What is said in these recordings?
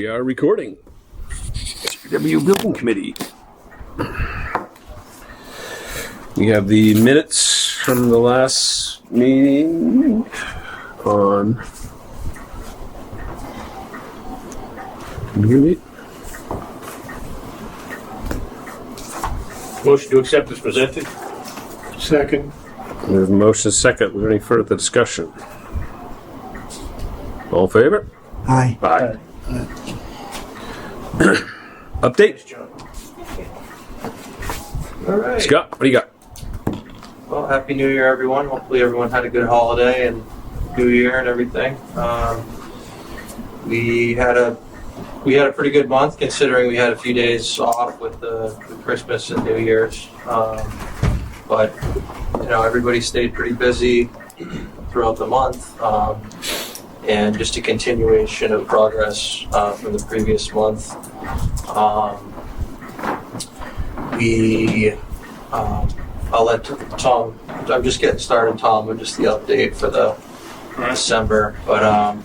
are recording. DPW Building Committee. We have the minutes from the last meeting on. Motion to accept is presented. Second. There's a motion second. Is there any further discussion? All in favor? Aye. Aye. Update? All right. Scott, what do you got? Well, Happy New Year, everyone. Hopefully everyone had a good holiday and New Year and everything. We had a pretty good month considering we had a few days off with the Christmas and New Year's. But, everybody stayed pretty busy throughout the month. And just a continuation of progress from the previous month. I'll let Tom, I'm just getting started, Tom, with just the update for the December. But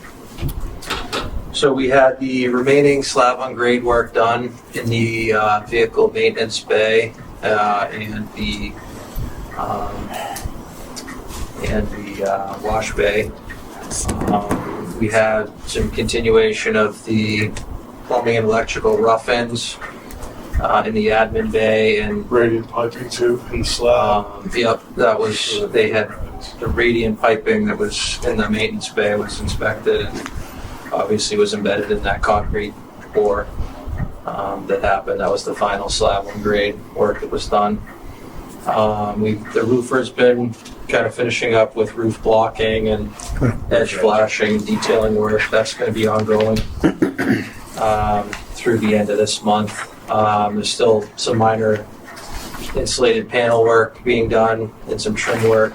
so we had the remaining slab on grade work done in the vehicle maintenance bay and the wash bay. We had some continuation of the plumbing and electrical rough-ins in the admin bay and Radiant piping too, and slab. Yep, that was, they had the radiant piping that was in the maintenance bay was inspected and obviously was embedded in that concrete pour that happened. That was the final slab on grade work that was done. The roofer's been kind of finishing up with roof blocking and edge flashing, detailing work. That's going to be ongoing through the end of this month. There's still some minor insulated panel work being done and some trim work.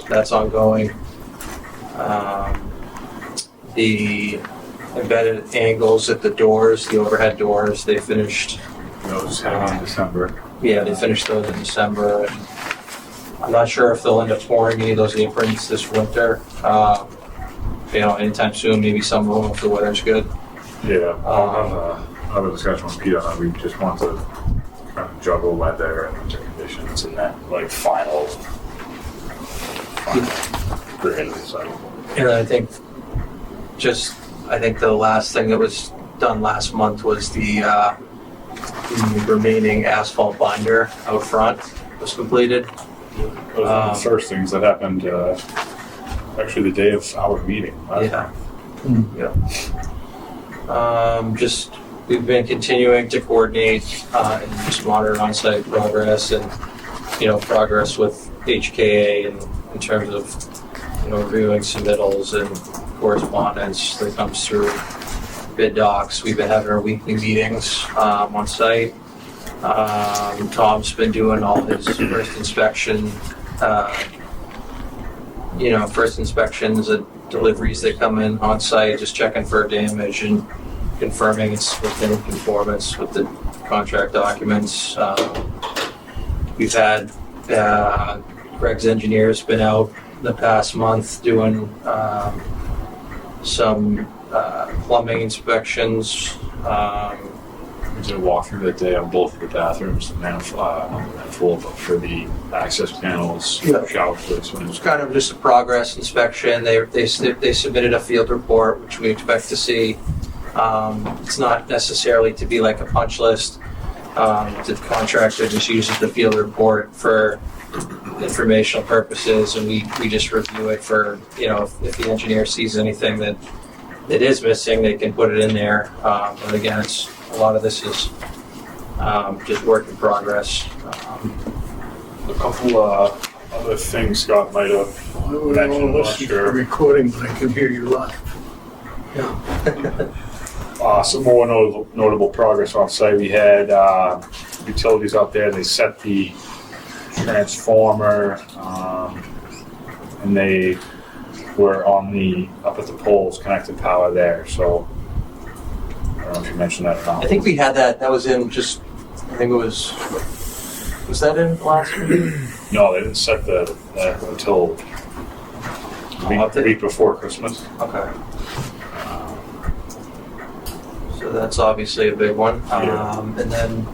That's ongoing. The embedded angles at the doors, the overhead doors, they finished. Those in December. Yeah, they finished those in December. And I'm not sure if they'll end up pouring any of those aprons this winter. Anytime soon, maybe some of them if the weather's good. Yeah, I'll have a discussion with Peter on that. We just want to kind of juggle weather and winter conditions and that final grade. So. And I think the last thing that was done last month was the remaining asphalt binder out front was completed. Those are the first things that happened actually the day of our meeting. Yeah. We've been continuing to coordinate and just monitor on-site progress and, progress with HKA in terms of, reviewing submittals and correspondence that comes through bid docs. We've been having our weekly meetings on site. Tom's been doing all his first inspection, first inspections and deliveries that come in on site, just checking for damage and confirming it's within conformance with the contract documents. We've had Greg's engineers been out the past month doing some plumbing inspections. We did a walkthrough that day on both of the bathrooms, not the manifold, but for the access panels, shower placement. It was kind of just a progress inspection. They submitted a field report, which we expect to see. It's not necessarily to be like a punch list. The contractor just uses the field report for informational purposes, and we just review it for, if the engineer sees anything that is missing, they can put it in there. But again, a lot of this is just work in progress. A couple other things Scott might have mentioned. I'm not sure. Recording, but I can hear you live. Some more notable progress on site. We had utilities out there. They set the transformer, and they were up at the poles, connected power there. So I don't know if you mentioned that or not. I think we had that. That was in just. I think it was. Was that in last week? No, they didn't set that until the week before Christmas. Okay. So that's obviously a big one. Yeah. And then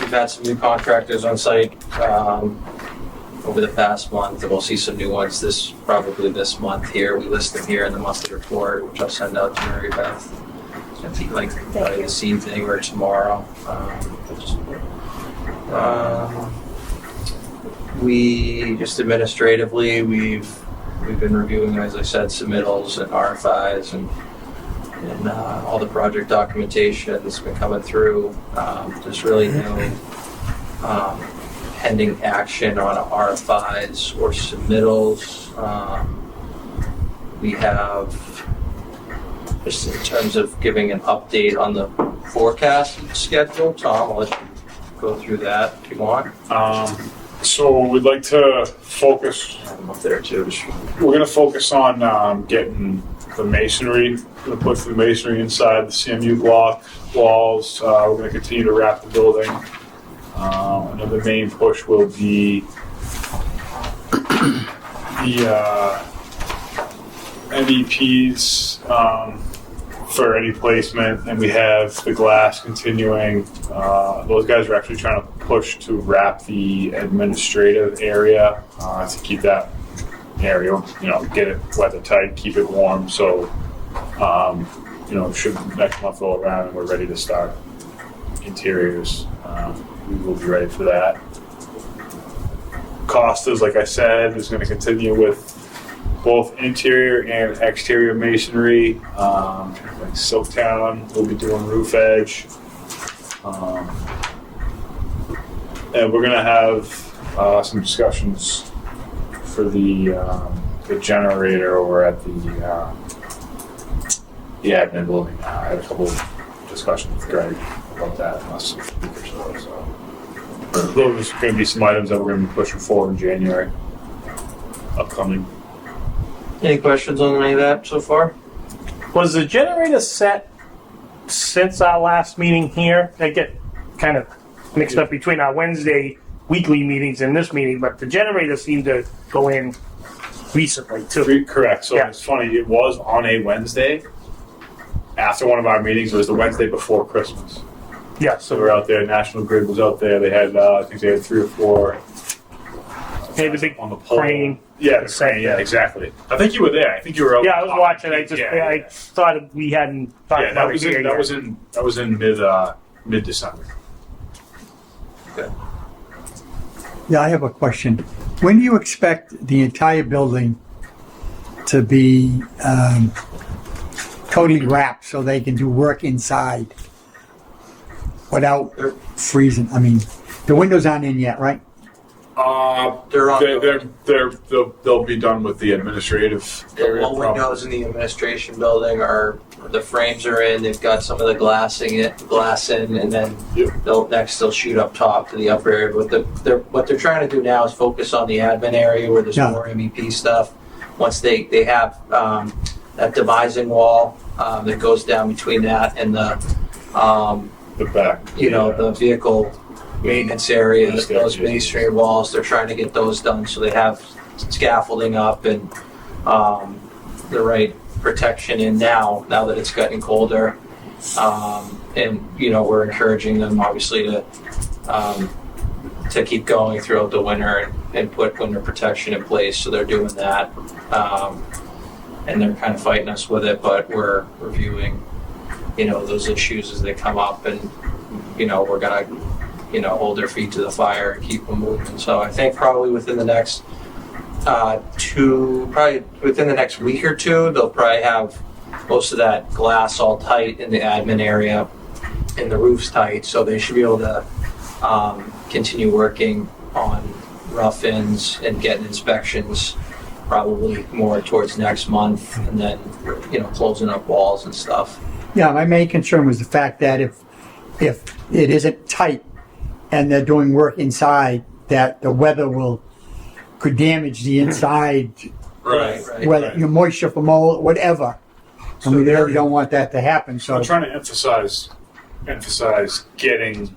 we've had some new contractors on site over the past month, and we'll see some new ones probably this month here. We list them here in the monthly report, which I'll send out to Mary Beth. I think like this evening or tomorrow. We just administratively, we've been reviewing, as I said, submittals and RFIs and all the project documentation that's been coming through. There's really no pending action on RFIs or submittals. We have, just in terms of giving an update on the forecast schedule, Tom, I'll let you go through that if you want. So we'd like to focus. I'm up there too. We're going to focus on getting the masonry. We're going to put the masonry inside the CMU block walls. We're going to continue to wrap the building. Another main push will be the MEPs for any placement, and we have the glass continuing. Those guys are actually trying to push to wrap the administrative area to keep that area, get it weather tight, keep it warm. So, should next month roll around and we're ready to start interiors, we will be ready for that. Costas, like I said, is going to continue with both interior and exterior masonry. Like Silktown, we'll be doing roof edge. And we're going to have some discussions for the generator over at the admin building. I had a couple of discussions with Greg about that last week or so. Those are going to be some items that we're going to be pushing forward in January, upcoming. Any questions on any of that so far? Was the generator set since our last meeting here? I get kind of mixed up between our Wednesday weekly meetings and this meeting, but the generator seemed to go in recently too. Correct. So Yeah. It's funny, it was on a Wednesday after one of our meetings. It was the Wednesday before Christmas. Yeah, So so we're out there, National Grid was out there. They had, I think they had 3 or 4 hey, the big on the pole. crane. Yeah, the crane, yeah, exactly. I think you were there. I think you were out. Yeah, I was watching. I Yeah. thought we hadn't talked Yeah, about it here yet. that was in mid December. Good. Yeah, I have a question. When do you expect the entire building to be totally wrapped so they can do work inside without freezing? I mean, the windows aren't in yet, right? They're on They'll be done with the administrative the area. low windows in the administration building the frames are in. They've got some of the glass in, and then Yep. they'll shoot up top to the upper area. What they're trying to do now is focus on the admin area where there's Yeah. more MEP stuff. Once they have that devising wall that goes down between that and the back. the vehicle maintenance area, Those those guys, masonry walls, they're trying to get those done so they have scaffolding up and the right protection in now that it's gotten colder. And we're encouraging them obviously to keep going throughout the winter and put winter protection in place. So they're doing that. And they're kind of fighting us with it, but we're reviewing, those issues as they come up, and, we're gonna, hold their feet to the fire and keep them moving. So I think probably within the next within the next week or two, they'll probably have most of that glass all tight in the admin area and the roof's tight, so they should be able to continue working on rough ends and getting inspections probably more towards next month, and then closing up walls and stuff. Yeah, my main concern was the fact that if it isn't tight and they're doing work inside, that the weather could damage the inside, Right. whether your moisture from mold, whatever. And we really don't want that to happen. So I'm trying to emphasize getting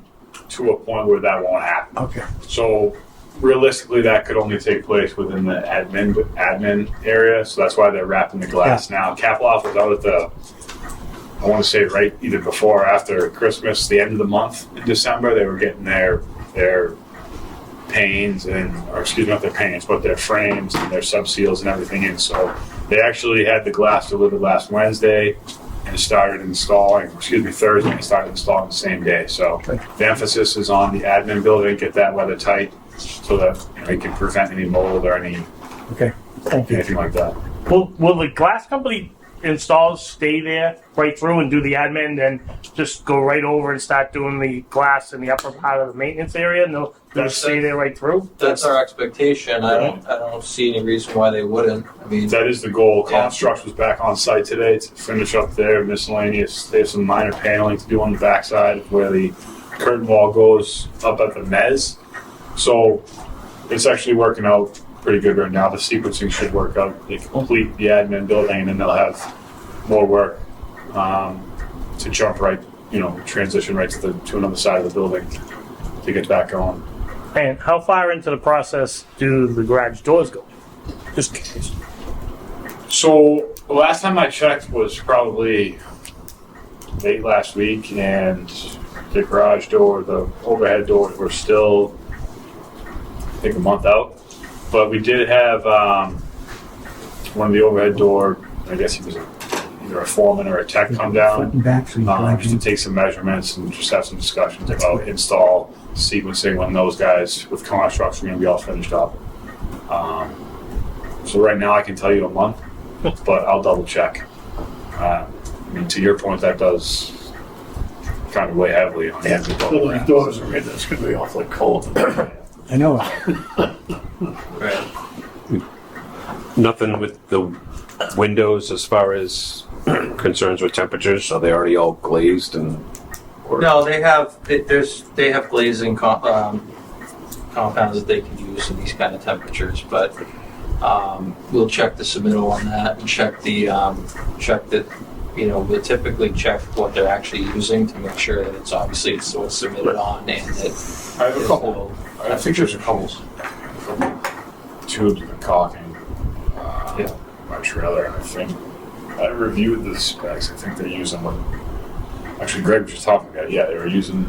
to a point where that won't happen. okay, So realistically, that could only take place within the admin area, so that's why they're wrapping the glass now. Kaploff was out at the, I want to say right either before or after Christmas, the end of the month in December. They were getting their panes or excuse me, not their panes, but their frames and their sub seals and everything in. So they actually had the glass delivered last Wednesday and started installing, Thursday, and started installing the same day. So the emphasis is on the admin building, get that weather tight so that it can prevent any mold or any Okay, thank you. anything like that. Will the glass company installs stay there right through and do the admin, and just go right over and start doing the glass in the upper part of the maintenance area? No, they'll stay there right through? That's our expectation. I don't see any reason why they wouldn't. I mean, That is the goal. Yeah. Construction was back on site today to finish up their miscellaneous. They have some minor paneling to do on the backside where the curtain wall goes up at the mezz. So it's actually working out pretty good right now. The sequencing should work out. They complete the admin building and then they'll have more work to jump right, transition right to another side of the building to get back going. And how far into the process do the garage doors go? Just curious. So the last time I checked was probably late last week, and the garage door, the overhead doors were still, I think, a month out. But we did have one of the overhead door, I guess he was either a foreman or a tech, come down just to take some measurements and just have some discussions about install sequencing when those guys with construction are going to be all finished up. So right now I can tell you a month, but I'll double check. To your point, that does kind of weigh heavily on Yeah, the the doors are in, it's gonna be awfully cold. I know. right. Nothing with the windows as far as concerns with temperatures. Are they already all glazed and? No, they have glazing compounds that they can use in these kind of temperatures, but we'll check the submittal on that and check that. We typically check what they're actually using to make sure that it's obviously it's what's submitted on, and that I have a couple. I think there's a couple tubes of caulking. My trailer. I think I reviewed the specs. I think they're using what. Actually, Greg was just talking about. Yeah, they were using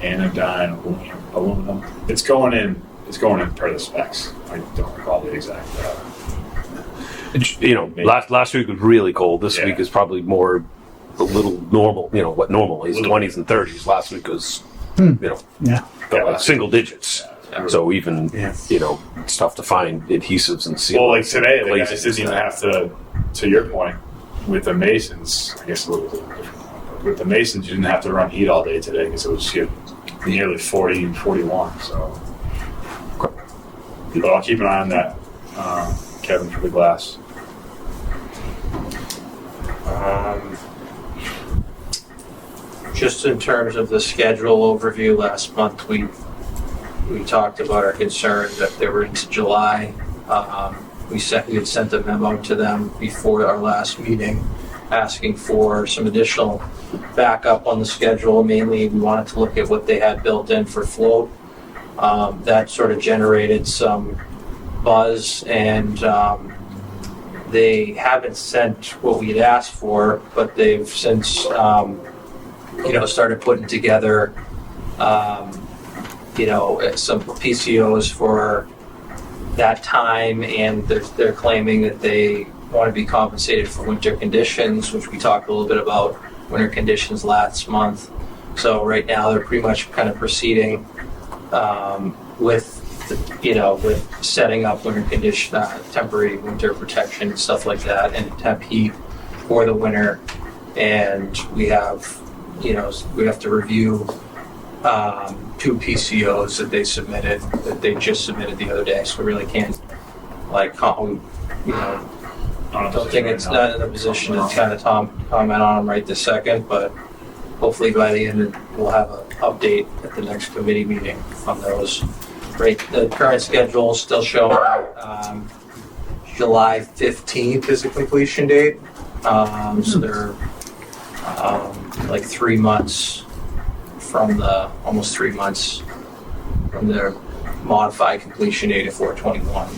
anodyne aluminum. It's going in. It's going in per the specs. I don't recall the exact. Last week was really cold. This Yeah. week is probably more a little normal. What normal is, 20s and 30s. Last week was, Yeah. single digits. Yeah. So even, it's tough to find adhesives and sealants. Well, like today, the guys glazes didn't even and have to your point, with the masons, I guess a little bit different. With the masons, you didn't have to run heat all day today because it was nearly 40, 41. So, but I'll keep an eye on that, Kevin, for the glass. Just in terms of the schedule overview, last month we talked about our concern that they were into July. We had sent a memo to them before our last meeting asking for some additional backup on the schedule. Mainly, we wanted to look at what they had built in for float. That sort of generated some buzz, and they haven't sent what we had asked for, but they've since started putting together some PCOs for that time, and they're claiming that they want to be compensated for winter conditions, which we talked a little bit about winter conditions last month. So right now they're pretty much kind of proceeding with setting up winter condition, temporary winter protection and stuff like that, and temp heat for the winter. And we have to review 2 PCOs that they just submitted the other day. So we really can't I don't think it's not in a position to kind of comment on them right this second, but hopefully by the end we'll have an update at the next committee meeting on those. Right, the current schedule is still showing July 15th is the completion date. So they're like 3 months almost 3 months from their modify completion date of 4/21.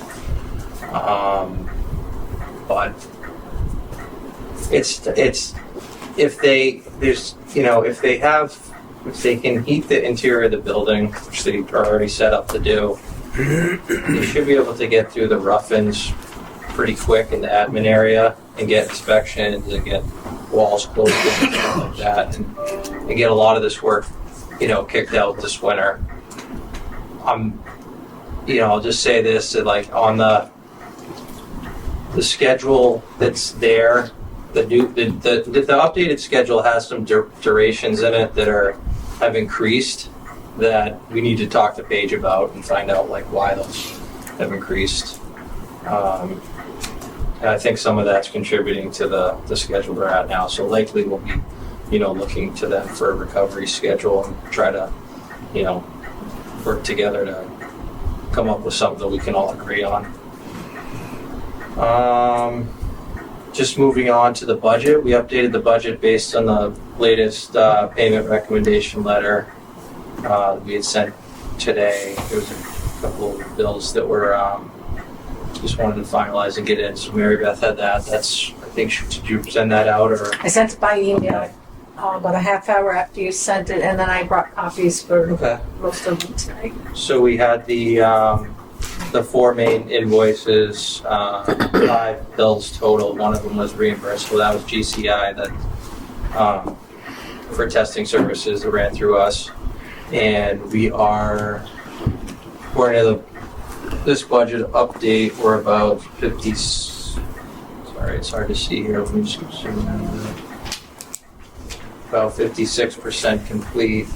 But it's if they can heat the interior of the building, which they are already set up to do, they should be able to get through the rough-ins pretty quick in the admin area and get inspections and get walls closed and stuff like that, and get a lot of this work, kicked out this winter. I'll just say this, that like on the schedule that's there, the updated schedule has some durations in it that have increased, that we need to talk to Paige about and find out like why those have increased. And I think some of that's contributing to the schedule we're at now. So likely we'll be, looking to them for a recovery schedule and try to, work together to come up with something that we can all agree on. Just moving on to the budget, we updated the budget based on the latest payment recommendation letter we had sent today. There was a couple of bills that were just wanted to finalize and get in. So Mary Beth had that. Did you send that out or? I sent it by email about a half hour after you sent it, and then I brought copies for most of them tonight. So we had the 4 main invoices, 5 bills total. One of them was reimbursable. That was GCI that for testing services that ran through us, and we are according to this budget update, we're about 50. Sorry, it's hard to see here. Let me just zoom in a bit. About 56% complete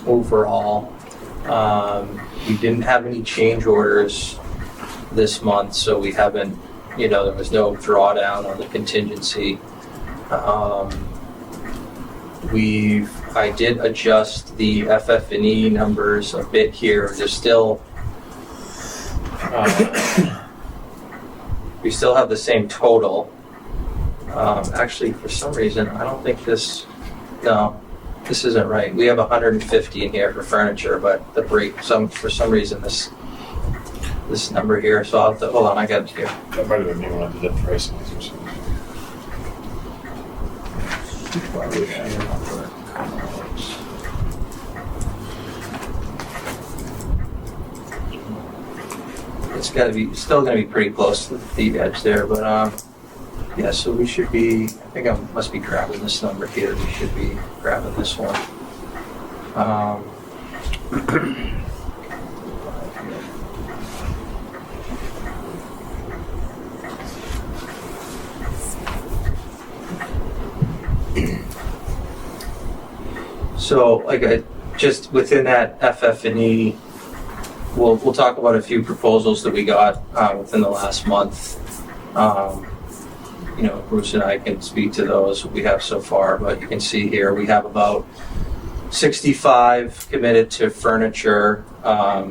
overall. We didn't have any change orders this month, so we haven't, there was no drawdown on the contingency. I did adjust the FF&E numbers a bit here. There's still, we still have the same total. Actually, for some reason, I don't think this isn't right. We have 150 in here for furniture, but for some reason, this number here, so I'll have to, hold on, I got it here. That might have been me when I did the pricing or something. It's still gonna be pretty close to the edge there, but yeah, so we should be, I think I must be grabbing this number here. We should be grabbing this one. So, just within that FF&E, we'll talk about a few proposals that we got within the last month. Bruce and I can speak to those we have so far, but you can see here we have about 65 committed to furniture. I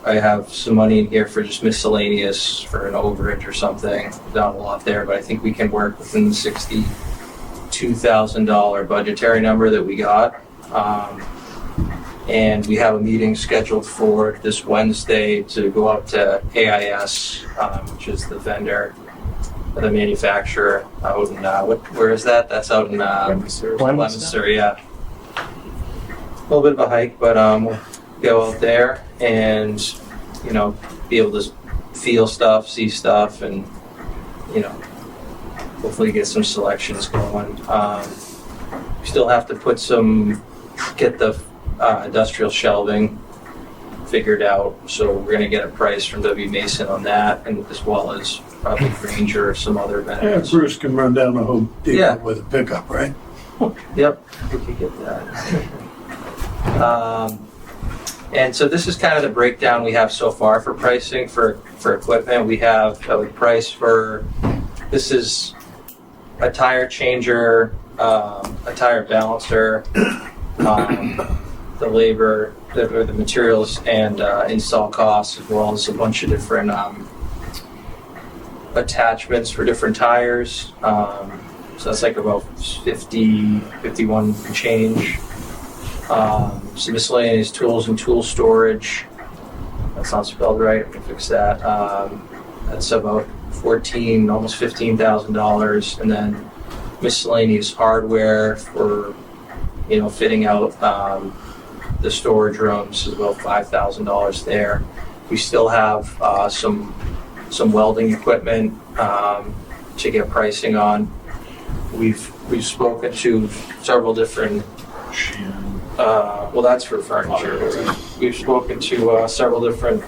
have some money in here for just miscellaneous for an overage or something. Not a lot there, but I think we can work within the $62,000 budgetary number that we got. And we have a meeting scheduled for this Wednesday to go out to AIS, which is the vendor, the manufacturer out in, where is that? That's out in Leominster, yeah. A little bit of a hike, but we'll go out there and, be able to feel stuff, see stuff, and, hopefully get some selections going. We still have to get the industrial shelving figured out, so we're going to get a price from W. Mason on that, and as well as probably Granger or some other Yeah, vendors. Bruce can run down the whole deal Yeah. with a pickup, right? Yep, we could get that. And so this is kind of the breakdown we have so far for pricing for equipment. We have a price for, this is a tire changer, a tire balancer, the labor, or the materials and install costs, as well as a bunch of different attachments for different tires. So that's like about 51 change. Some miscellaneous tools and tool storage. that's not spelled right. We can fix that. That's about almost $15,000, and then miscellaneous hardware for fitting out the storage rooms is about $5,000 there. We still have some welding equipment to get pricing on. We've spoken to several different. Well, that's for furniture. We've spoken to several different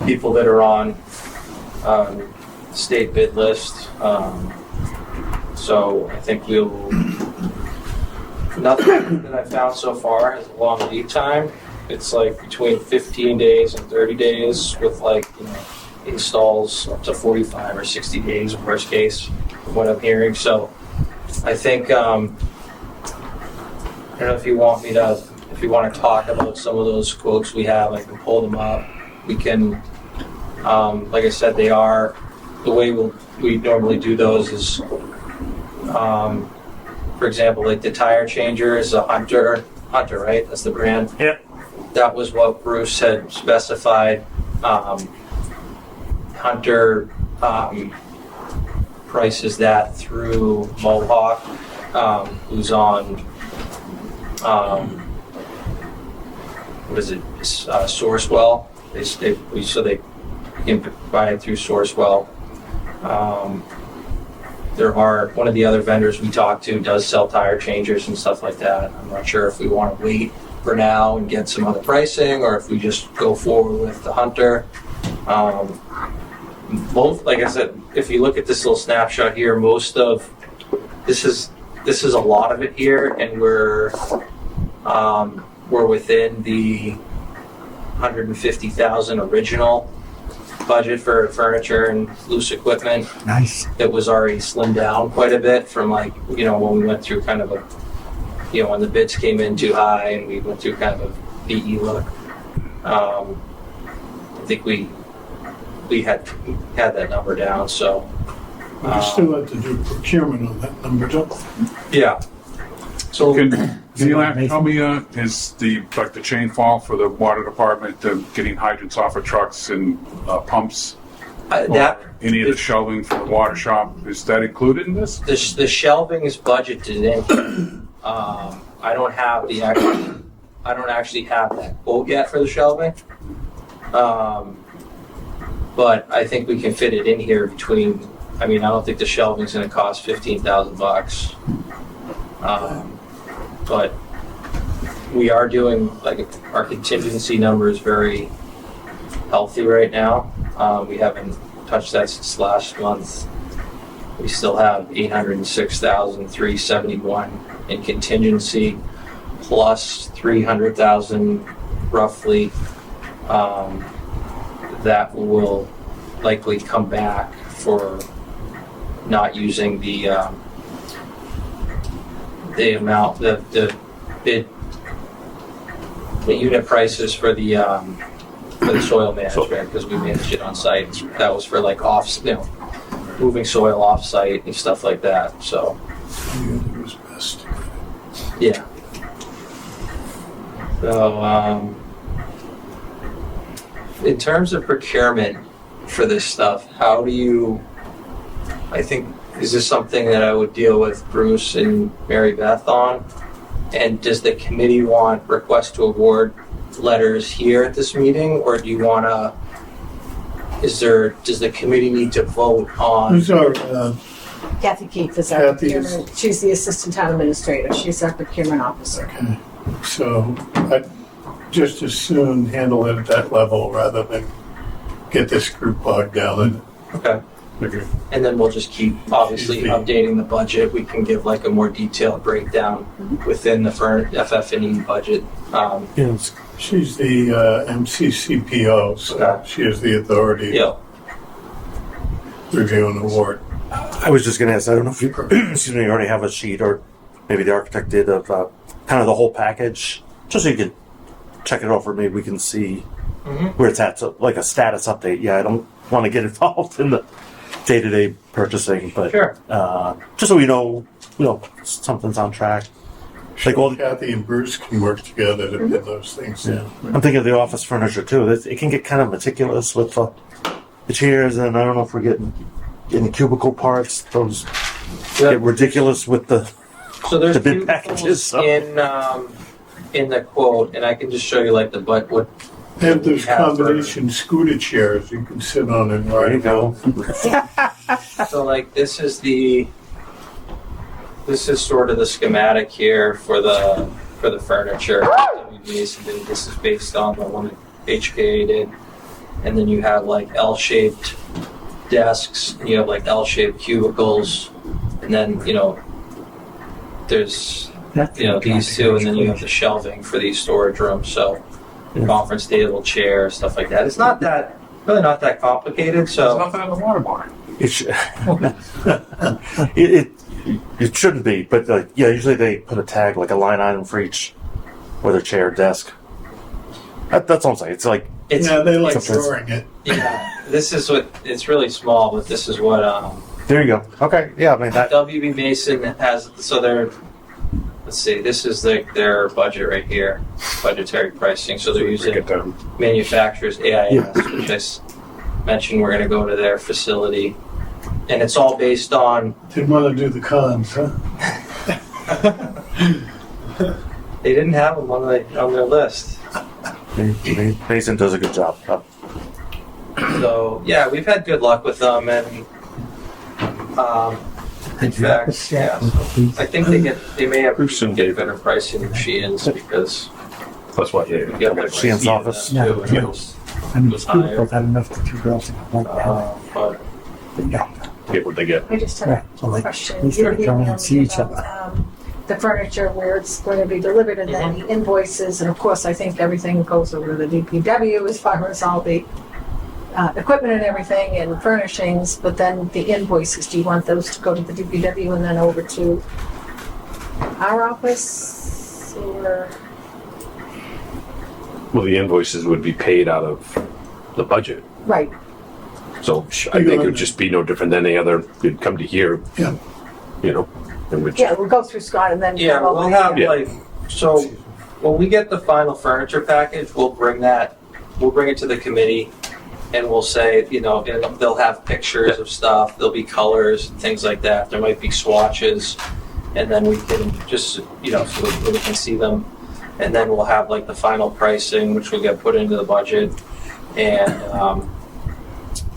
people that are on state bid list. So I think nothing that I've found so far has a long lead time. It's like between 15 days and 30 days with installs up to 45 or 60 days worst case from what I'm hearing. So I think, I don't know if you want to talk about some of those quotes we have, I can pull them up. We can, like I said, they are, the way we normally do those is, for example, like the tire changer is a Hunter, right? That's the brand. Yep. That was what Bruce had specified. Hunter prices that through Mohawk, who's on, what is it? Sourcewell. So they can buy it through Sourcewell. One of the other vendors we talked to does sell tire changers and stuff like that. I'm not sure if we want to wait for now and get some other pricing, or if we just go forward with the Hunter. Both, like I said, if you look at this little snapshot here, most of this is a lot of it here, and we're within the 150,000 original budget for furniture and loose equipment. Nice. It was already slimmed down quite a bit from when we went through kind of a, when the bids came in too high and we went through kind of a BE look. I think we had that number down, so. We still have to do procurement on that number, don't we? Yeah. So Can you tell me, is the chain fall for the water department, getting hydrants off of trucks and pumps? that Any of the shelving for the water shop, is that included in this? the shelving is budgeted in. I don't actually have that quote yet for the shelving. But I think we can fit it in here between. I don't think the shelving's going to cost $15,000. But we are doing, our contingency number is very healthy right now. We haven't touched that since last month. We still have $806,371 in contingency, plus $300,000 roughly that will likely come back for not using the amount, the bid, the unit prices for the soil management, because we manage it on site. That was for moving soil off site and stuff like that. So The other was best. yeah. So in terms of procurement for this stuff, is this something that I would deal with Bruce and Mary Beth on? And does the committee want request to award letters here at this meeting, or do you want to? Does the committee need to vote on? Who's our, Kathy Keefe is our Kathy is- procurement. She's the assistant town administrator. She's our procurement officer. okay, so I'd just as soon handle it at that level rather than get this group bogged down in it. Okay. Okay. And then we'll just keep obviously She's the- updating the budget. We can give a more detailed breakdown within the FF&E budget. She's the MCCPO, so Okay. she has the authority to Yeah. review an award. I was just going to ask, I don't know if you, excuse me, you already have a sheet, or maybe the architect did, of kind of the whole package, just so you can check it over. Maybe we can see where it's at, so like a status update. Yeah, I don't want to get involved in the day-to-day purchasing, but Sure. just so we know, something's on track. Like all, Kathy and Bruce can work together to get those things in. I'm thinking of the office furniture too. It can get kind of meticulous with the chairs, and I don't know if we're getting in cubicle parts. Those get ridiculous with the. So there's The bid two packages, so- in the quote, and I can just show you like what They have those Yeah, for- combination scooter chairs you can sit on and There you ride. go. So like this is sort of the schematic here for the furniture. This is based on the one that HKA did, and then you have like L-shaped desks, and you have like L-shaped cubicles, and then there's these two, and then you have the shelving for these storage rooms. So the conference table, chair, stuff like that. It's not really not that complicated. So. Nothing in the water barn. It, it shouldn't be, but yeah, usually they put a tag, like a line item for each, whether chair, desk. That's all I'm saying. It's like Yeah, they like Sometimes- storing it. Yeah, this is what, it's really small, but this is what there you go. Okay, yeah, I mean that. WB Mason has. So they're, let's see, this is their budget right here, budgetary pricing. So they're Break using it down. manufacturers AIS, which I mentioned we're going to go to their facility, and it's all based on. Didn't want to do the cons, huh? They didn't have them on their list. Mason does a good job. So yeah, we've had good luck with them, and in fact, yeah, I think they may have get better pricing than Sheehan's because Plus what? we got better Sheehan's pricing office. than them, too, Yeah. and it was I mean, was the people higher. have enough for two girls and like that. But But yeah, Get what they get. I just had right. a So like, question. at least You they're were going emailing and see me each other. about, the furniture where it's going to be delivered and then the invoices, and of course, I think everything goes over to the DPW as far as all the equipment and everything and furnishings, but then the invoices, do you want those to go to the DPW and then over to our office, or? Well, the invoices would be paid out of the budget. Right, So I think it would just be no different than any other, you'd come to here, Yeah. in which, yeah, we'll go through Scott and then. yeah, come over we'll have here. like, so when we get the final furniture package, we'll bring it to the committee, and we'll say, and they'll have pictures of stuff, there'll be colors and things like that, there might be swatches, and then we can just, so we can see them, and then we'll have like the final pricing, which will get put into the budget,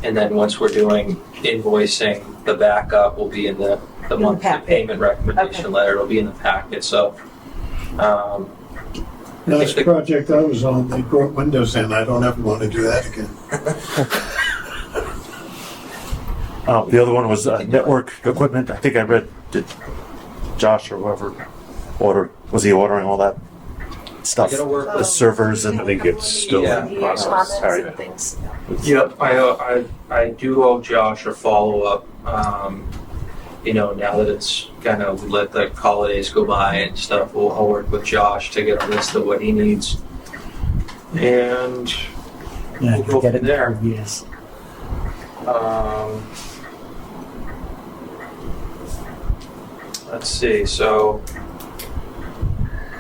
and then once we're doing invoicing, the backup will be in the monthly packet. payment recommendation Okay. letter, it'll be in the packet, so. Last project I was on, they brought windows in. I don't ever want to do that again. The other one was network equipment. I think I read, did Josh or whoever was he ordering all that stuff? I gotta work The with- servers I and think it's still Yeah. in process. Comments All right. and things. Yep, I do owe Josh a follow-up, now that it's kind of let the holidays go by and stuff, I'll work with Josh to get a list of what he needs. And, Yeah, We'll go get from it there. for years. Let's see, so,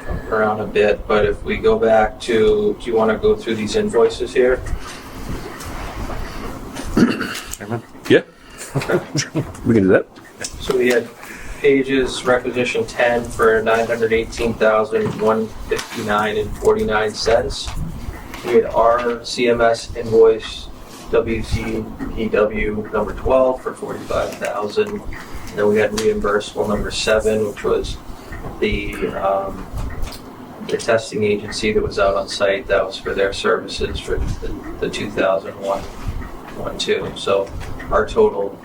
jump around a bit, but if we go back to, do you want to go through these invoices here? Yeah. We can do that. So we had pages requisition 10 for $918,159.49. We had our CMS invoice WCPW number 12 for $45,000. Then we had reimbursable number 7, which was the testing agency that was out on site. That was for their services for the 2001-12. So our total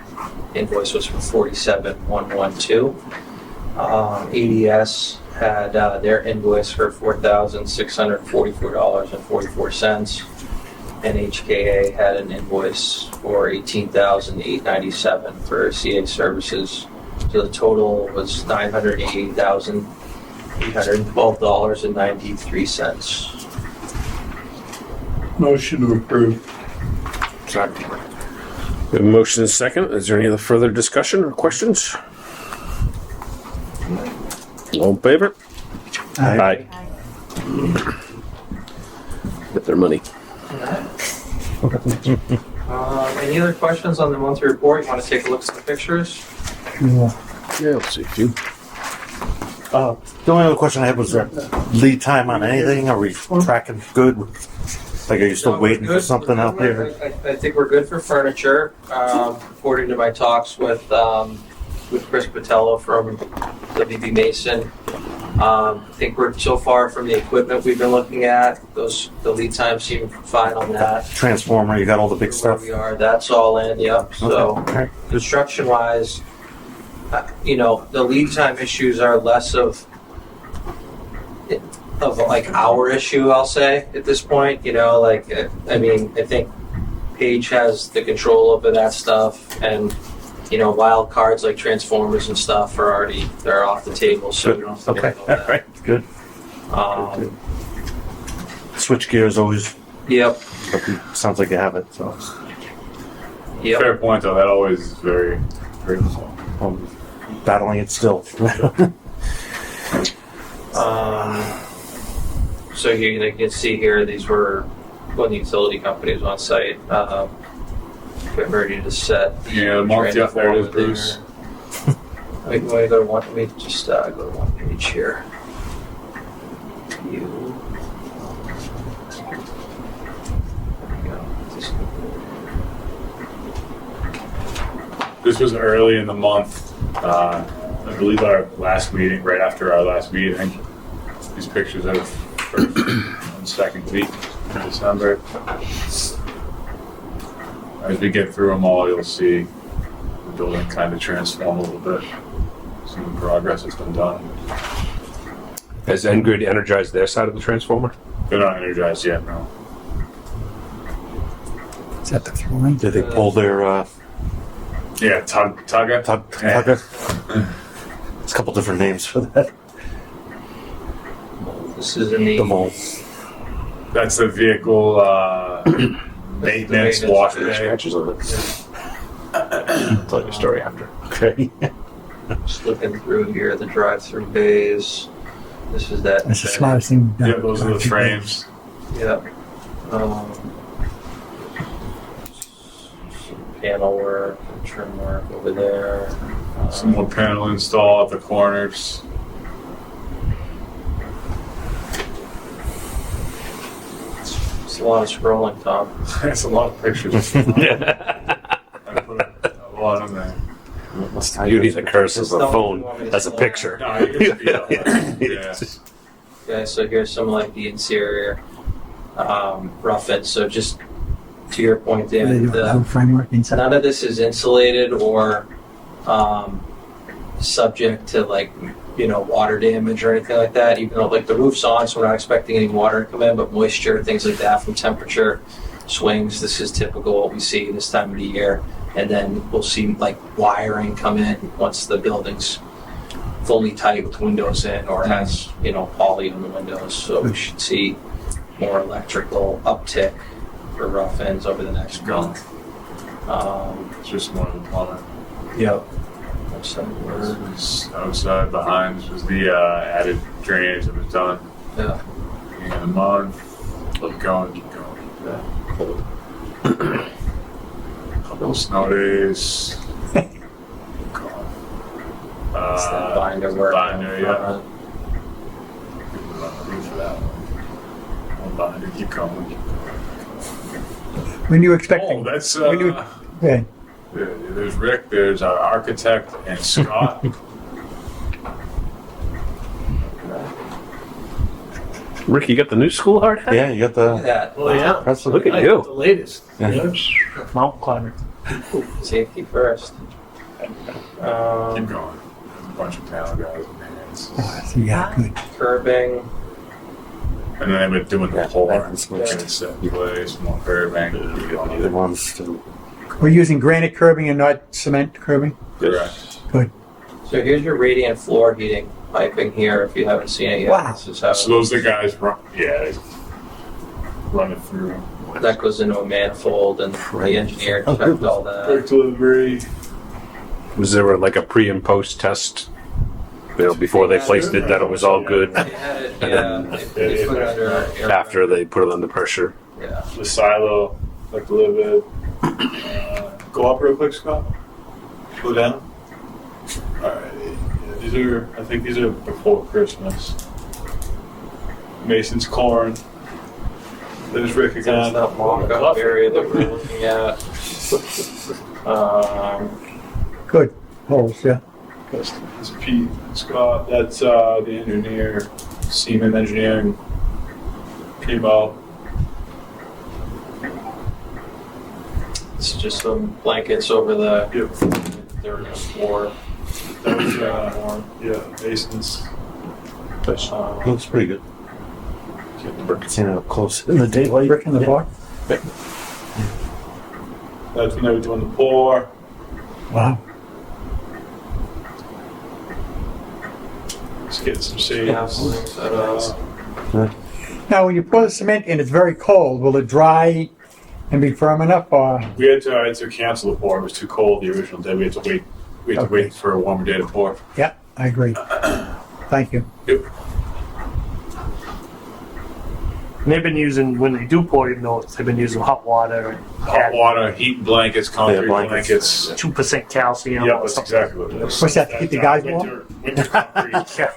invoice was for $47,112. ADS had their invoice for $4,644.44, and HKA had an invoice for $18,897 for CA services. So the total was $988,812.93. Motion to approve. Second. We have a motion and a second. Is there any other further discussion or questions? All in favor? Aye. With their money. Any other questions on the monthly report? You want to take a look at the pictures? Yeah, let's see a few. The only other question I had was lead time on anything. Are we tracking good? Like, are you still No, we're waiting for good. something We're out there? good. I think we're good for furniture. According to my talks with Chris Patello from WB Mason, I think we're so far from the equipment we've been looking at. The lead times seem fine on that. Transformer, you got all the big Where stuff. we are, that's all in. Yep. So Okay. All right. construction wise, the lead time issues are less of like our issue, I'll say, at this point. I think Paige has the control over that stuff, and wild cards like transformers and stuff they're off the table, so we don't have to worry Okay. about All that. right. Good. Switch gears always. Yep. Sounds like you have it. So Yep. Fair point, though. That always is very, very slow. battling it still. So here you can see here, these were when the utility company was on site. Get ready to set. Yeah, the month, yeah, there it is, Bruce. Wait, let me go to one. Let me just go to one page here. You. This was early in the month. I believe our last meeting, right after our last meeting. These pictures of first and second week in December. As we get through them all, you'll see the building kind of transform a little bit. Some progress has been done. Has Engrid energized their side of the transformer? They're not energized yet, no. Is that the flooring? Did they pull their Yeah, tugger. tugger? There's a couple different names for that. This is in the. The mole. That's the vehicle maintenance wash bay. Scratches on it. I'll tell you a story after. Okay. Just looking through here, the drive-through bays. This is that. That's the smartest thing we've done. Yeah, those are the frames. Yep. Some panel work, and trim work over there. Some more panel install at the corners. It's a lot of scrolling, Tom. That's a lot of pictures. I put a lot in there. Beauty the curse of the Don't phone you want me to as a slow picture. No, you can speed up. Yeah. Okay, so here's some like the interior rough-ins. So just to your point, They David, do a whole framework inside. none of this is insulated or subject to water damage or anything like that. Even though the roof's on, so we're not expecting any water to come in, but moisture, things like that from temperature swings. This is typical what we see this time of the year. And then we'll see wiring come in once the building's fully tight with windows in or has poly on the windows. So we should see more electrical uptick for rough ends over the next month. It's just more of the plumbing. Yep. Outside behind, this was the added drainage that was done Yeah. in the month. Keep going, keep going. Couple snow days. Keep going. It's that binder work. Binder, yeah. Roof for that one. One binder, keep going. Keep going. When you Oh, expecting? that's When you- Okay. there's Rick, there's our architect, and Scott. Rick, you got the new school hard hat? Yeah, you got Look at the. that. Oh, yeah. That's Look at The you. latest. Yeah. Mountain climber. Safety first. Keep going. There's a bunch of panel guys and hands. So yeah, good. Curbing. And then they've been doing the Yeah, floor. that was Getting switched. set in place, more curbing. The ones to. We're using granite curbing and not cement curbing. Correct. Good. So here's your radiant floor heating piping here. If you haven't seen it yet, Wow. this is how So those are the guys they run it through. that goes into a manifold, and the engineer checked all that. Quick delivery. Was there a pre and post test before they placed it, that it was all good. They had it, yeah, they put it under air. After they put it under pressure. Yeah. The silo, like the livid. Go up real quick, Scott. Go down. All right. Yeah, I think these are before Christmas. Mason's corn. There's Rick That's again. that mock-up area that we're looking at. Good holes, yeah. That's Pete, Scott. That's the engineer, Seaman Engineering. Came out. It's just some blankets over the Yep. floor. That was, yeah, Mason's. Looks pretty good. Seen it up close in the daylight. Brick in the bar? That's when they were doing the pour. Wow. Just getting some shades. Scaffolding set up. Now, when you pour the cement in, it's very cold. Will it dry and be firm enough, or? We had to cancel the pour. It was too cold the original day. We had to wait. We had to Okay. wait for a warmer day to pour. Yeah, I agree. Thank you. Yep. And they've been using, when they do pour, they've been using hot water and Hot water, heat blankets, concrete blankets. blankets. 2% calcium. Yep, or that's something. exactly what it is. What's that, to keep the guys warm? Winter concrete. Yeah.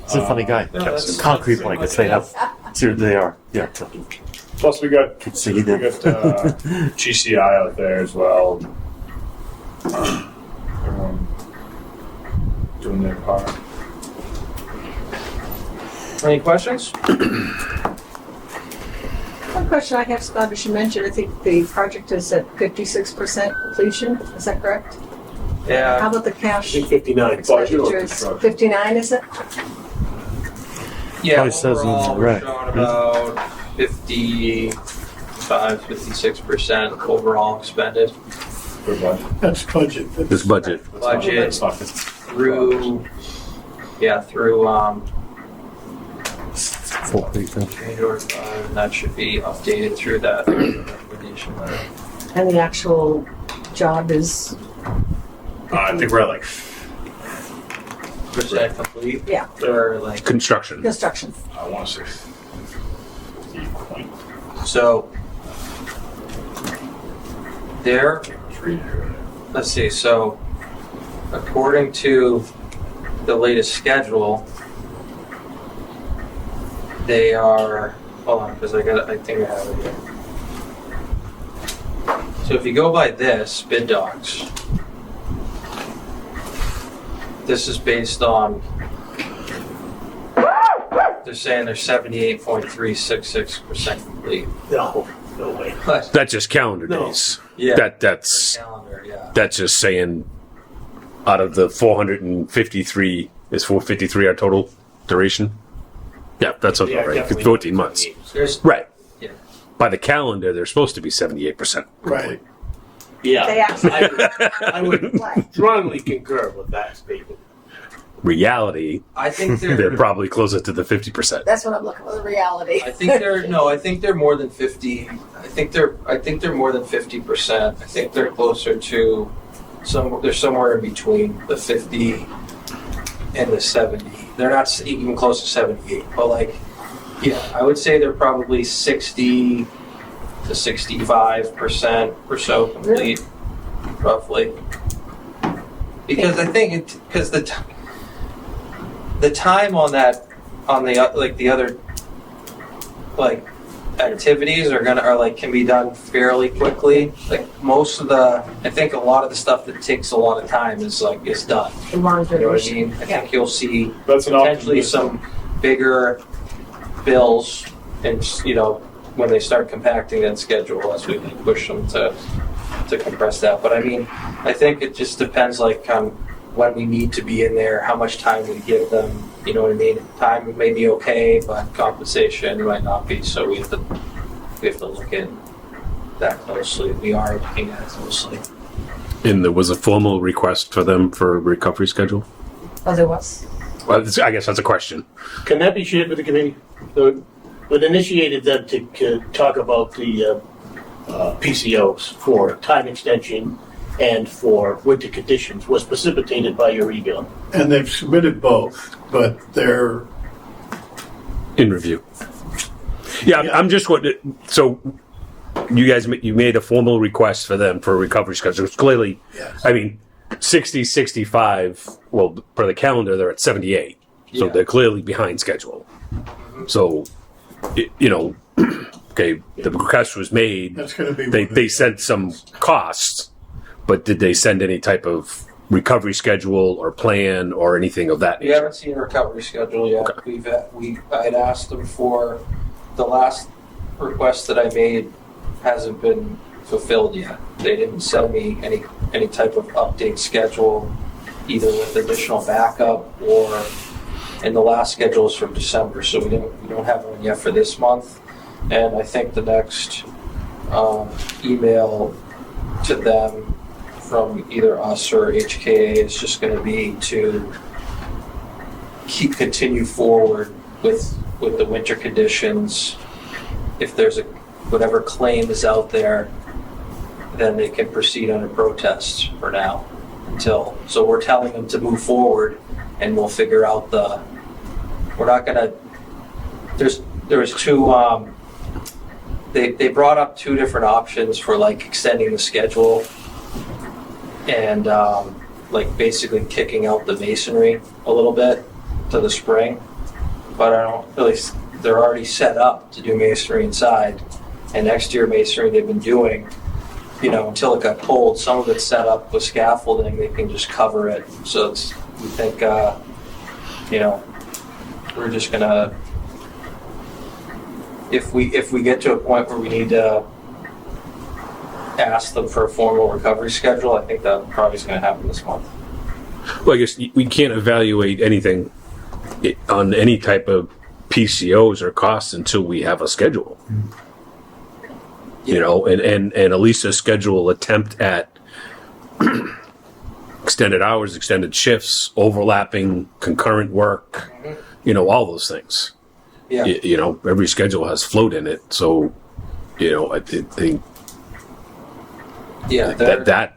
He's a funny guy. No, that's- Concrete that's blankets. pretty They much have. They are. Yeah. Plus, we got Keep seeing them. GCI out there as well. Everyone doing their part. Any questions? One question I have, Scott, as you mentioned, I think the project is at 56% completion, is that correct? How Yeah. about the I cash think 59. expenditures? 59, is it? Yeah, Probably says in overall, the we're rec. showing about 55, 56% overall expended. Good budget. That's budget. This budget. Budget That's not through, January 5, and that should be updated through that recommendation letter. And the actual job is, I think we're at like Percent complete? Yeah. Or like, Construction. construction. I want to say 50.3 so there, here. let's see, so according to the latest schedule, they are, hold on, because I think I have it here. So if you go by this, bid docs, this is based on, they're saying they're 78.366% complete. No way. But, That's just calendar No. days. yeah, That's calendar, yeah. that's just saying out of the 453 is 453 our total duration. Yeah, that's about right. definitely 14 months. There's, Right. yeah. By the calendar, they're supposed to be 78%. Right. They Yeah. actually, I would right. strongly concur with that statement. Reality, I think they're they're, probably closer to the 50%. That's what I'm looking for, the reality. I think they're more than 50. I think they're more than 50%. I think they're closer to they're somewhere in between the 50 and the 70. They're not even close to 78, but like, yeah, I would say they're probably 60 to 65% or so complete, roughly. Because I think because the time on the other like activities can be done fairly quickly. Like most of I think a lot of the stuff that takes a lot of time is done. The long You know what I duration. mean? I think you'll see That's an potentially optimism. some bigger bills, and when they start compacting that schedule as we push them to compress that. But I mean, I think it just depends on when we need to be in there, how much time we give them. You know what I mean? Time may be okay, but compensation might not be. So we have to look at that closely. We are looking at it closely. And there was a formal request for them for a recovery schedule? Oh, there was? Well, I guess that's a question. Can that be shared with the committee? What initiated them to talk about the PCOs for time extension and for winter conditions was precipitated by your email. And they've submitted both, but they're, In review. Yeah, Yeah. I'm just what. So, you guys, you made a formal request for them for a recovery schedule. It's clearly, Yes. I mean, 60, 65. Well, per the calendar, they're at 78, so Yeah. they're clearly behind schedule. So, you know, okay, the request was made. that's gonna be. They one of they the- sent some costs, but did they send any type of recovery schedule or plan or anything of that We nature? haven't seen a recovery schedule yet. I had asked them for the last request that I made hasn't been fulfilled yet. They didn't send me any type of update schedule, either with additional backup or, and the last schedule is from December, so we don't have one yet for this month. And I think the next email to them from either us or HKA is just going to be to continue forward with the winter conditions. If there's whatever claim is out there, then they can proceed under protest for now so we're telling them to move forward, and we'll figure out we're not gonna, there's two, they brought up two different options for like extending the schedule and like basically kicking out the masonry a little bit to the spring, but I don't really, they're already set up to do masonry inside, and next year masonry they've been doing, you know, until it got cold, some of it's set up with scaffolding, they can just cover it, so it's, we think, you know, we're just gonna, if we get to a point where we need to ask them for a formal recovery schedule, I think that probably is gonna happen this month. Well, I guess we can't evaluate anything on any type of PCOs or costs until we have a schedule. You know, and at least a schedule attempt at extended hours, extended shifts, overlapping, concurrent work, you know, all those things. Yeah. You know, every schedule has float in it, so, you know, I think Yeah.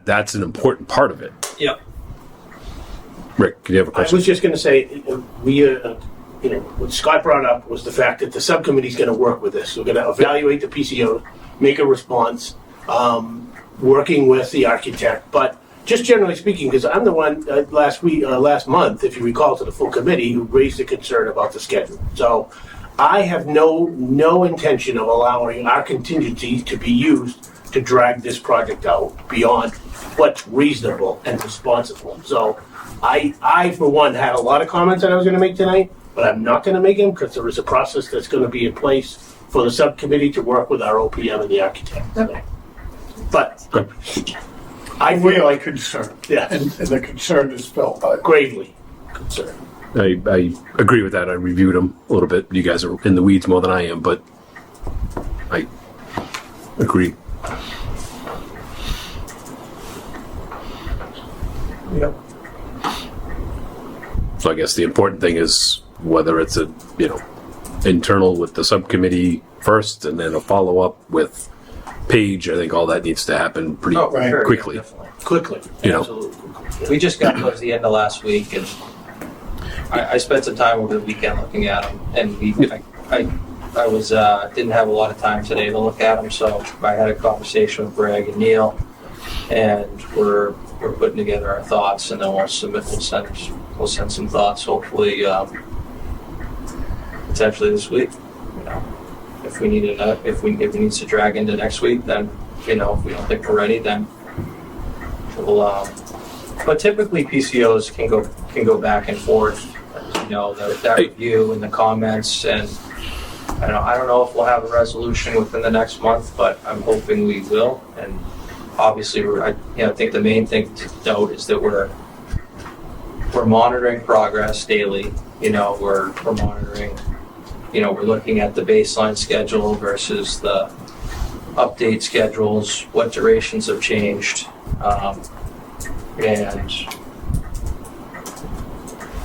that's an important part of it. Yep. Rick, do you have a I question? was just going to say, we, you know, what Scott brought up was the fact that the subcommittee's going to work with this. We're going to evaluate the PCO, make a response, working with the architect. But just generally speaking, because I'm the one last month, if you recall, to the full committee who raised the concern about the schedule. So I have no intention of allowing our contingency to be used to drag this project out beyond what's reasonable and responsible. So I, for one, had a lot of comments that I was going to make tonight, but I'm not going to make them because there is a process that's going to be in place for the subcommittee to work with our OPM and the architect. Okay. But Good. I We feel are like concerned. Yeah. And the concern is felt by. gravely concerned. I agree with that. I reviewed them a little bit. You guys are in the weeds more than I am, but I agree. Yep. So I guess the important thing is whether it's a, you know, internal with the subcommittee first and then a follow-up with Paige. I think all that needs to happen pretty Oh, for Right. sure, quickly. yeah, definitely. Quickly. You know. Absolutely. Yeah. We just got towards the end of last week, and I spent some time over the weekend looking at them, and I was didn't have a lot of time today to look at them, so I had a conversation with Greg and Neil, and we're putting together our thoughts, and then we'll send some thoughts, hopefully potentially this week. You know, if we need if it needs to drag into next week, then, you know, if we don't think we're ready, then we'll. But typically PCOs can go back and forth. You know, that review and the comments, and I don't know if we'll have a resolution within the next month, but I'm hoping we will. And obviously, I think the main thing to note is that we're monitoring progress daily. You know, we're monitoring. You know, we're looking at the baseline schedule versus the update schedules, what durations have changed, and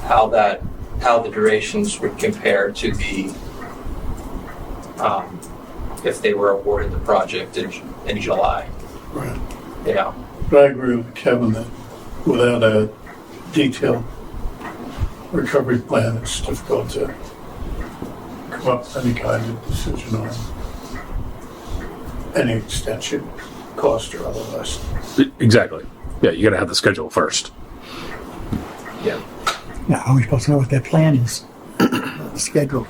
how the durations would compare to the if they were awarded the project in July. Right. You know, But I agree with Kevin that without a detailed recovery plan, it's difficult to come up with any kind of decision on any extension, cost or otherwise. Exactly. Yeah, you got to have the schedule first. Yeah. Now, how are we supposed to know what their plan is? The schedule.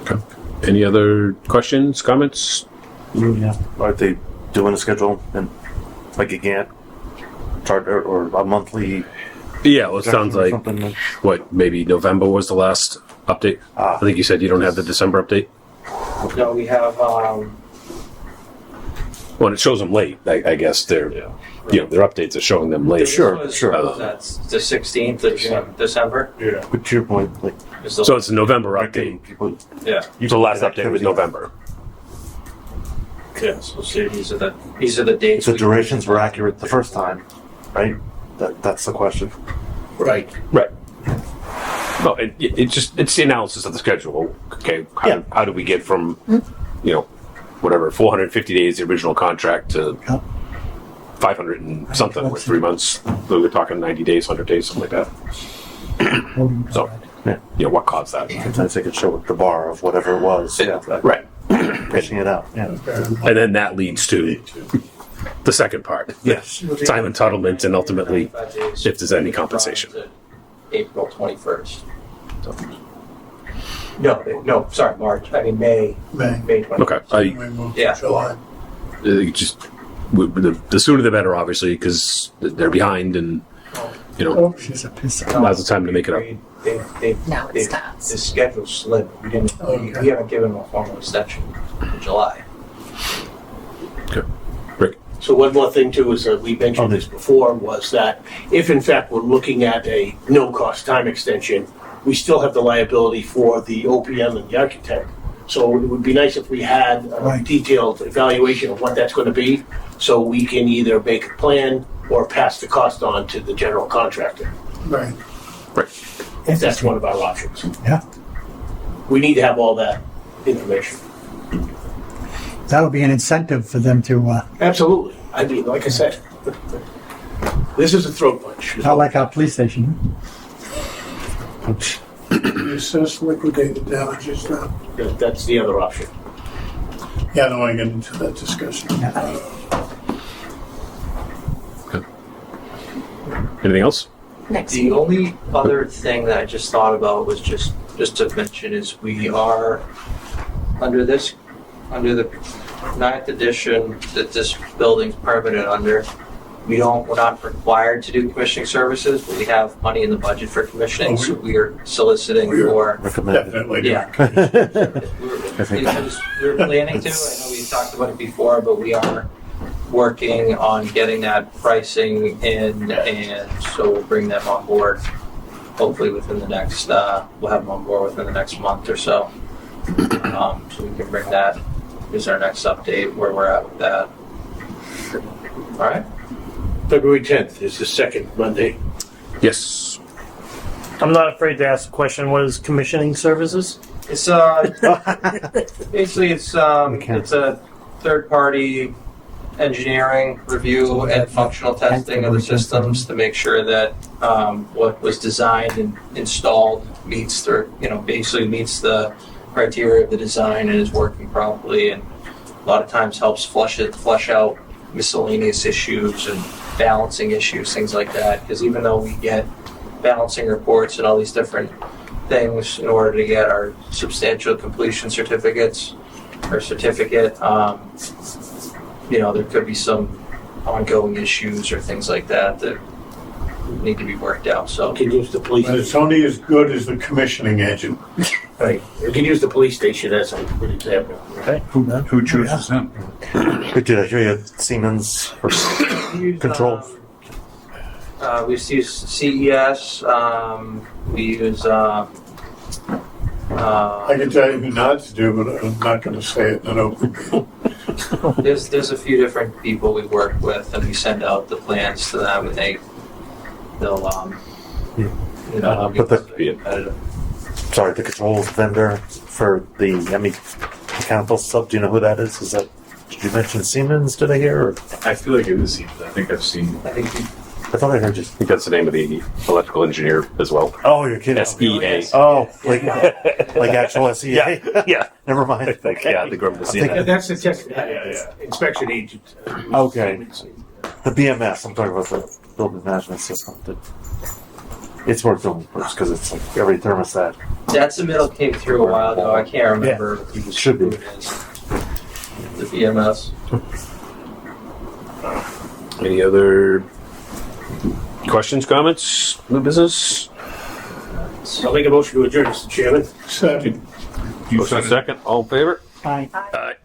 Okay. Any other questions, comments? Yeah. Are they doing a schedule and like a Gantt chart or a monthly? Yeah, well, it sounds or like something? what, maybe November was the last update. I think you said you don't have the December update. No, we have, Well, it shows them late. I guess their their updates are showing them late. Sure. That's the 16th of December. Yeah. But to your point, like Is the- So it's a November update. people, yeah. you The last update was activity. November. Yeah, so see, these are the dates. The we- durations were accurate the first time, right? That's the question. Right. Right. No, it's the analysis of the schedule. Okay, how do we get from whatever 450 days the original contract to Yeah. 500 and something with 3 months? So we're talking 90 days, 100 days, something like that. So, what caused that? Sometimes they could show the bar of whatever it was. Yeah, Right. pushing it out. Yeah. And then that leads to the second part. Yes. Time entitlement and ultimately 95 days if there's any compensation. to April 21st. So. No, sorry, March. I mean, May May. 21st. Okay. We move Yeah. to July. The sooner the better, obviously, because they're behind and Oh, she's a piss. now's the time to make it up. Now it starts. The schedule's slipped. We haven't given them a formal extension in July. Okay. Rick. So one more thing too is we mentioned this before was that if in fact we're looking at a no-cost time extension, we still have the liability for the OPM and the architect. So it would be nice if we had a Right. detailed evaluation of what that's going to be, so we can either make a plan or pass the cost on to the general contractor, Right. Right. if that's one of our options. Yeah, We need to have all that information. that'll be an incentive for them to, Absolutely. I mean, like I said, this is a throat punch. not like our police station. You assess liquidated damages now. That's the other option. Yeah, I don't want to get into that discussion. Anything else? Next The only other thing that I just thought about was just to mention is we are under the 9th edition that this building's permitted under. We're not required to do commissioning services, but we have money in the budget for commissioning, so we are soliciting for. Recommended. Definitely. Yeah. We're planning to. I know we talked about it before, but we are working on getting that pricing in, and so we'll bring them on board. Hopefully within the next, we'll have them on board within the next month or so. So we can bring that. Is our next update where we're at with that. All right. February 10th is the second Monday. Yes. I'm not afraid to ask a question. What is commissioning services? It's basically it's a third party engineering review and functional testing of the systems to make sure that what was designed and installed meets basically meets the criteria of the design and is working properly, and a lot of times helps flush out miscellaneous issues and balancing issues, things like that. Because even though we get balancing reports and all these different things in order to get our substantial completion certificate, there could be some ongoing issues or things like that that need to be worked out. So You can use the police. But it's only as good as the commissioning agent. Right. You can use the police station as a good example. Okay. Who chooses him? Did I hear you? Siemens for control? We use CES. We use. I can tell you who not to do, but I'm not going to say it in an open meeting. There's a few different people we work with, and we send out the plans to them, and they'll But the- be competitive. Sorry, the controls vendor for the mechanical sub. Do you know who that is? Is that Did you mention Siemens? Did I hear? Or? I feel like it was Siemens. I think I've seen. I think I thought I heard you. I think that's the name of the electrical engineer as well. Oh, you're kidding. SEA. Oh, like actual SEA? Yeah. Never mind. I think, yeah, the government I'm thinking- That's the test, inspection agent. Okay. The BMS, I'm talking about the building management system. It's worth doing first because it's like every thermostat. that submittal came through a while ago. I can't remember It should who be. it is. The BMS. Any other questions, comments, new business? I'll make a motion to adjourn, Mr. Chairman. Second. You Motion said it. second, all in favor? Aye. Aye.